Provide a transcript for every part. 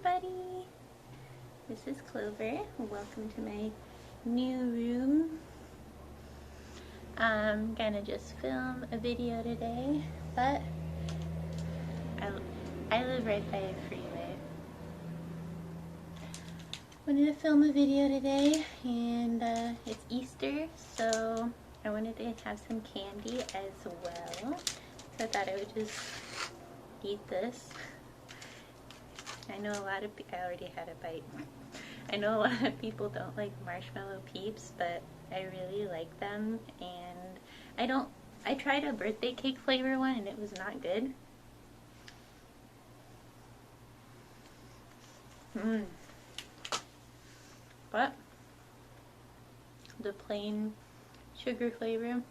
everybody! This is Clover. Welcome to my new room. I'm gonna just film a video today, but I live right by a freeway. Wanted to film a video today, and it's Easter, so I wanted to have some candy as well. So I thought I would just eat this. I know a lot of people, I already had a bite. I know a lot of people don't like marshmallow peeps, but I really like them, and I tried a birthday cake flavor one and it was not good. But the plain sugar flavor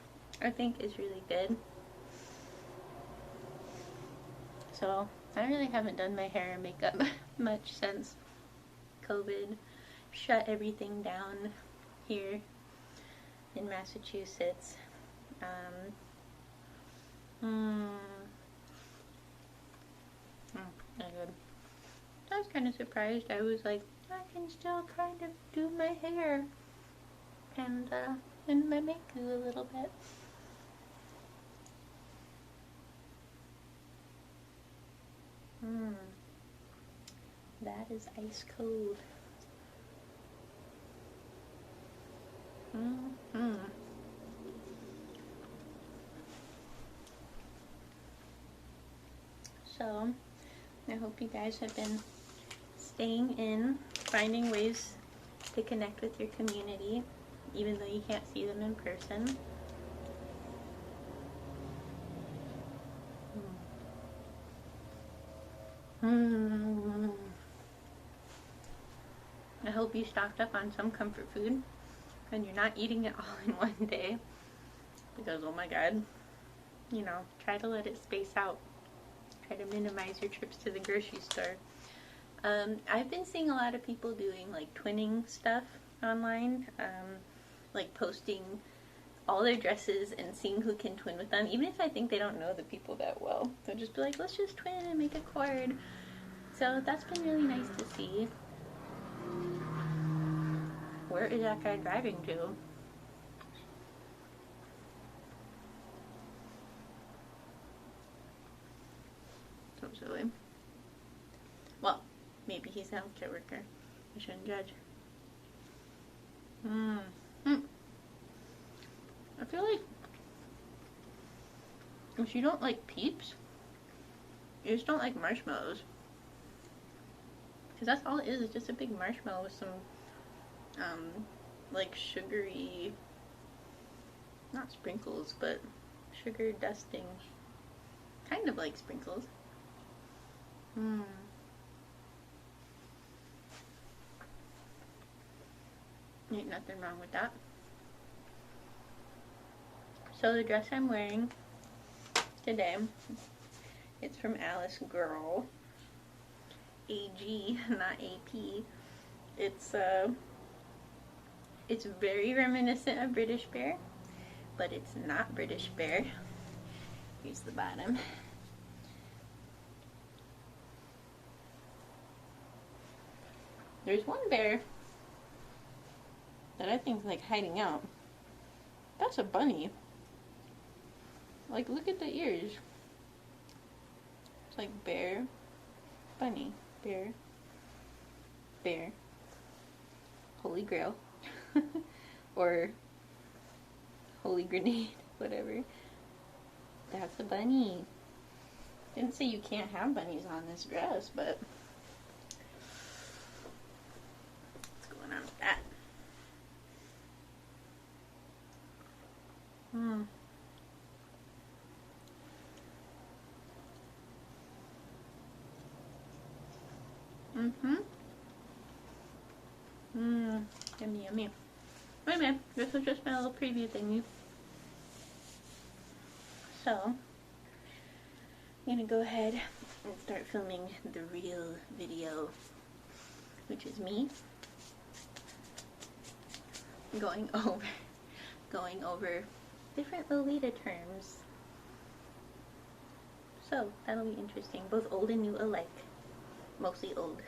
I think is really good. So I really haven't done my hair and makeup much since COVID shut everything down here in Massachusetts. Not good. I was kind of surprised. I was like, I can still kind of do my hair and my makeup a little bit. That is ice cold. So, I hope you guys have been staying in, finding ways to connect with your community, even though you can't see them in person. I hope you stocked up on some comfort food and you're not eating it all in one day, because oh my god, you know, try to let it space out. Try to minimize your trips to the grocery store. I've been seeing a lot of people doing like twinning stuff online, like posting all their dresses and seeing who can twin with them, even if I think they don't know the people that well. They'll just be like, let's just twin and make a cord. So that's been really nice to see. Where is that guy driving to? So silly. Well, maybe he's a healthcare worker. I shouldn't judge. I feel like if you don't like peeps, you just don't like marshmallows. Because that's all it is. It's just a big marshmallow with some like sugary, not sprinkles, but sugar dusting. Kind of like sprinkles. Ain't nothing wrong with that. So the dress I'm wearing today, it's from Alice Girl. AG, not AP. It's very reminiscent of British Bear, but it's not British Bear. Here's the bottom. There's one bear that I think is like hiding out. That's a bunny. Like, look at the ears. It's like bear, bunny, bear, bear, holy grail, or holy grenade, whatever. That's a bunny. Didn't say you can't have bunnies on this dress, but what's going on with that? Yummy, yummy. Anyway, this was just my little preview thingy. So, I'm gonna go ahead and start filming the real video, which is me going over different Lolita terms. So that'll be interesting. Both old and new alike. Mostly old.